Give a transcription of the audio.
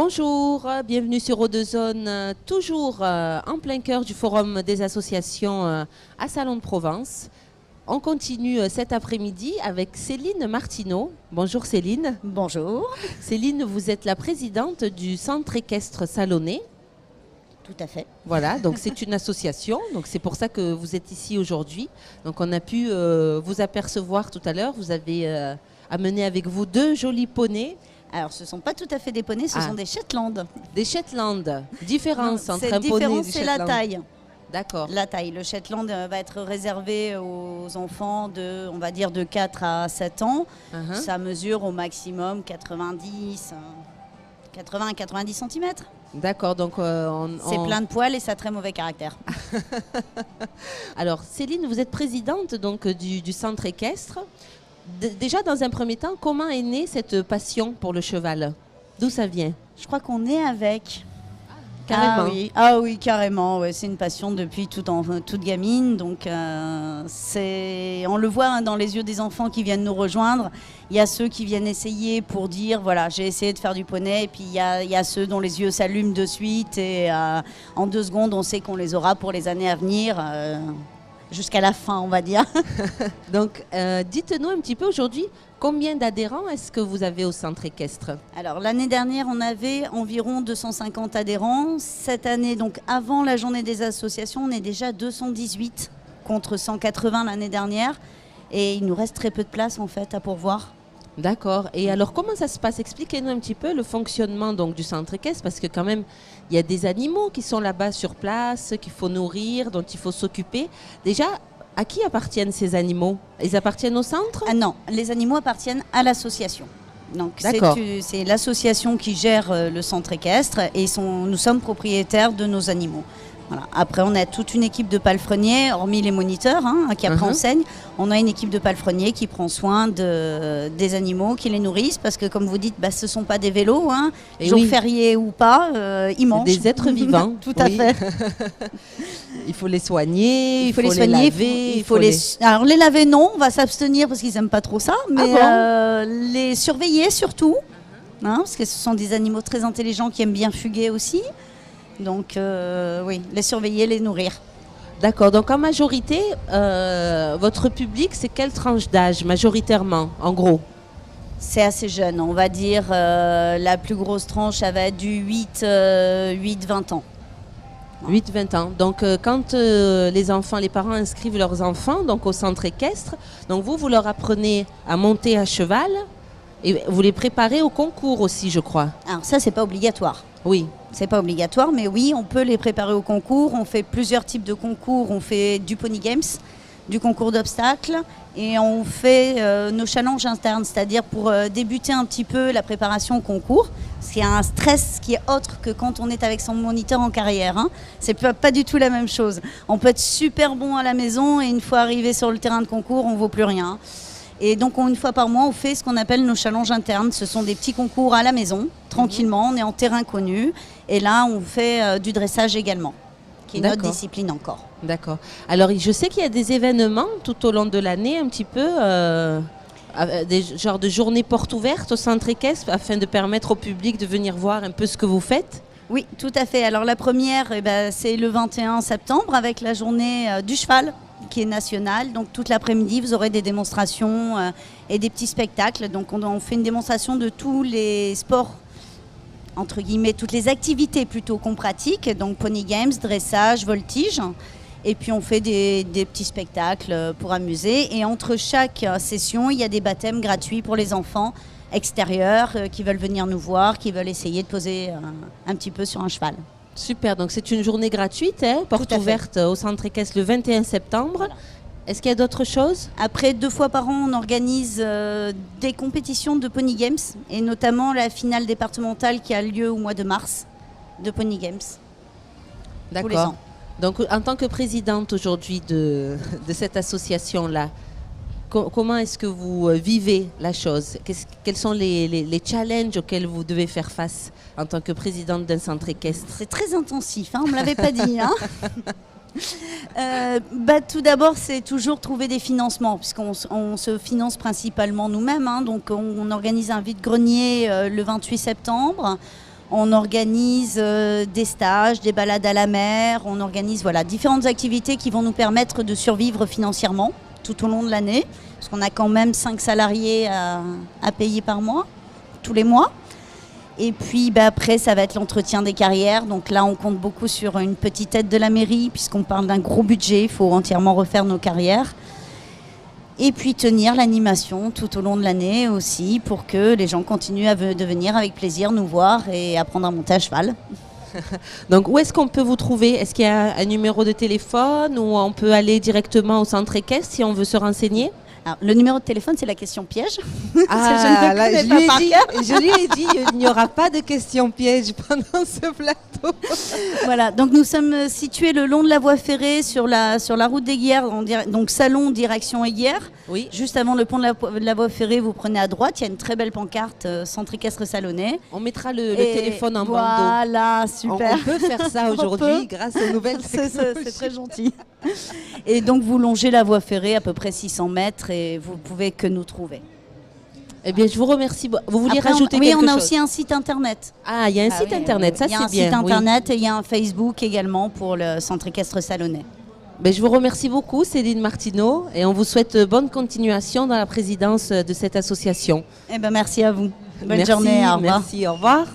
Bonjour, bienvenue sur Eau-de-Zone, toujours en plein cœur du Forum des associations à Salon de Provence. On continue cet après-midi avec Céline Martineau. Bonjour Céline. Bonjour. Céline, vous êtes la présidente du Centre équestre salonnais. Tout à fait. Voilà, donc c'est une association, donc c'est pour ça que vous êtes ici aujourd'hui. Donc on a pu vous apercevoir tout à l'heure, vous avez amené avec vous 2 jolis poneys. Alors, ce ne sont pas tout à fait des poneys, ce sont des Shetland. Des Shetland. Différence entre un poney et différence, du c'est Shetland. la taille. D'accord. La taille. Le Shetland va être réservé aux enfants de, on va dire, de 4 à 7 ans. Ça mesure au maximum 80 à 90 cm. D'accord, donc c'est plein de poils et ça a très mauvais caractère. Alors, Céline, vous êtes présidente donc, du centre équestre. Déjà, dans un premier temps, comment est née cette passion pour le cheval? D'où ça vient? Je crois qu'on est avec. Carrément. Ah oui, carrément. Ouais, c'est une passion depuis toute gamine. Donc, on le voit hein, dans les yeux des enfants qui viennent nous rejoindre. Il y a ceux qui viennent essayer pour dire, voilà, j'ai essayé de faire du poney. Et puis, il y a ceux dont les yeux s'allument de suite. Et en 2 secondes, on sait qu'on les aura pour les années à venir. Jusqu'à la fin, on va dire. Donc, dites-nous un petit peu aujourd'hui, combien d'adhérents est-ce que vous avez au centre équestre? Alors, l'année dernière, on avait environ 250 adhérents. Cette année, donc avant la journée des associations, on est déjà 218 contre 180 l'année dernière. Et il nous reste très peu de place, en fait, à pourvoir. D'accord. Et alors, comment ça se passe? Expliquez-nous un petit peu le fonctionnement donc, du centre équestre, parce que quand même, il y a des animaux qui sont là-bas sur place, qu'il faut nourrir, dont il faut s'occuper. Déjà, à qui appartiennent ces animaux? Ils appartiennent au centre? Ah non, les animaux appartiennent à l'association. Donc c'est l'association qui gère le centre équestre et nous sommes propriétaires de nos animaux. Voilà. Après, on a toute une équipe de palefreniers, hormis les moniteurs qui après enseignent. On a une équipe de palefreniers qui prend soin des animaux, qui les nourrissent, parce que comme vous dites, ce ne sont pas des vélos, jour férié ou pas, ils mangent. Des êtres vivants. Tout à fait. Il faut les soigner, il faut les laver. Alors les laver non, on va s'abstenir parce qu'ils n'aiment pas trop ça, mais les surveiller surtout, parce que ce sont des animaux très intelligents qui aiment bien fuguer aussi. Donc oui, les surveiller, les nourrir. D'accord, donc en majorité, votre public, c'est quelle tranche d'âge majoritairement, en gros? C'est assez jeune, on va dire la plus grosse tranche, ça va être du 8-20 ans. 8-20 ans. Donc quand les parents inscrivent leurs enfants donc, au centre équestre, donc vous leur apprenez à monter à cheval et vous les préparez au concours aussi, je crois. Alors ça, c'est pas obligatoire. Oui. C'est pas obligatoire, mais oui, on peut les préparer au concours. On fait plusieurs types de concours. On fait du Pony Games, du concours d'obstacles et on fait nos challenges internes, c'est-à-dire pour débuter un petit peu la préparation au concours. C'est un stress qui est autre que quand on est avec son moniteur en carrière. C'est pas du tout la même chose. On peut être super bon à la maison et une fois arrivé sur le terrain de concours, on vaut plus rien. Et donc, une fois par mois, on fait ce qu'on appelle nos challenges internes. Ce sont des petits concours à la maison, tranquillement. On est en terrain connu. Et là, on fait du dressage également, qui est notre discipline encore. D'accord. Alors, je sais qu'il y a des événements tout au long de l'année, un petit peu, des genres de journées portes ouvertes au centre équestre, afin de permettre au public de venir voir un peu ce que vous faites. Oui, tout à fait. Alors, la première, c'est le 21 septembre, avec la journée du cheval, qui est nationale. Donc toute l'après-midi, vous aurez des démonstrations et des petits spectacles. Donc on fait une démonstration de tous les sports, entre guillemets, toutes les activités plutôt qu'on pratique. Donc Pony Games, dressage, voltige. Et puis on fait des petits spectacles pour amuser. Et entre chaque session, il y a des baptêmes gratuits pour les enfants extérieurs qui veulent venir nous voir, qui veulent essayer de poser un petit peu sur un cheval. Super, donc c'est une journée gratuite, porte ouverte au centre équestre le 21 septembre. Voilà. Est-ce qu'il y a d'autres choses? Après, 2 fois par an, on organise des compétitions de Pony Games, et notamment la finale départementale qui a lieu au mois de mars de Pony Games. D'accord. Tous les ans. Donc en tant que présidente aujourd'hui de cette association-là, comment est-ce que vous vivez la chose? Quels sont les challenges auxquels vous devez faire face en tant que présidente d'un centre équestre? C'est très intensif, on ne me l'avait pas dit. Tout d'abord, c'est toujours trouver des financements, puisqu'on se finance principalement nous-mêmes. Donc on organise un vide-grenier le 28 septembre. On organise des stages, des balades à la mer. On organise différentes activités qui vont nous permettre de survivre financièrement tout au long de l'année. Parce qu'on a quand même 5 salariés à payer par mois, tous les mois. Et puis après, ça va être l'entretien des carrières. Donc là, on compte beaucoup sur une petite aide de la mairie, puisqu'on parle d'un gros budget. Il faut entièrement refaire nos carrières. Et puis tenir l'animation tout au long de l'année aussi, pour que les gens continuent de venir avec plaisir nous voir et apprendre à monter à cheval. Donc où est-ce qu'on peut vous trouver? Est-ce qu'il y a un numéro de téléphone ou on peut aller directement au centre équestre si on veut se renseigner? Alors, le numéro de téléphone, c'est la question piège. Je lui ai dit, il n'y aura pas de questions pièges pendant ce plateau. Voilà, donc nous sommes situés le long de la voie ferrée sur la route d'Aiguières, donc Salon direction Aiguières. Oui. Juste avant le pont de la voie ferrée, vous prenez à droite, il y a une très belle pancarte centre équestre salonnais. On mettra le téléphone en bandeau. Voilà, super. On peut faire ça aujourd'hui grâce aux nouvelles technologies. C'est très gentil. Et donc vous longez la voie ferrée à peu près 600 mètres et vous pouvez que nous trouver. Eh bien, je vous remercie. Vous vouliez Après, rajouter quelque chose? Oui, on a aussi un site internet. Ah, il y a un site internet, ça c'est bien. Il y a un site internet et il y a un Facebook également pour le centre équestre salonnais. Ben, je vous remercie beaucoup, Céline Martineau, et on vous souhaite bonne continuation dans la présidence de cette association. Eh ben, merci à vous. Bonne journée, au revoir. Merci, au revoir.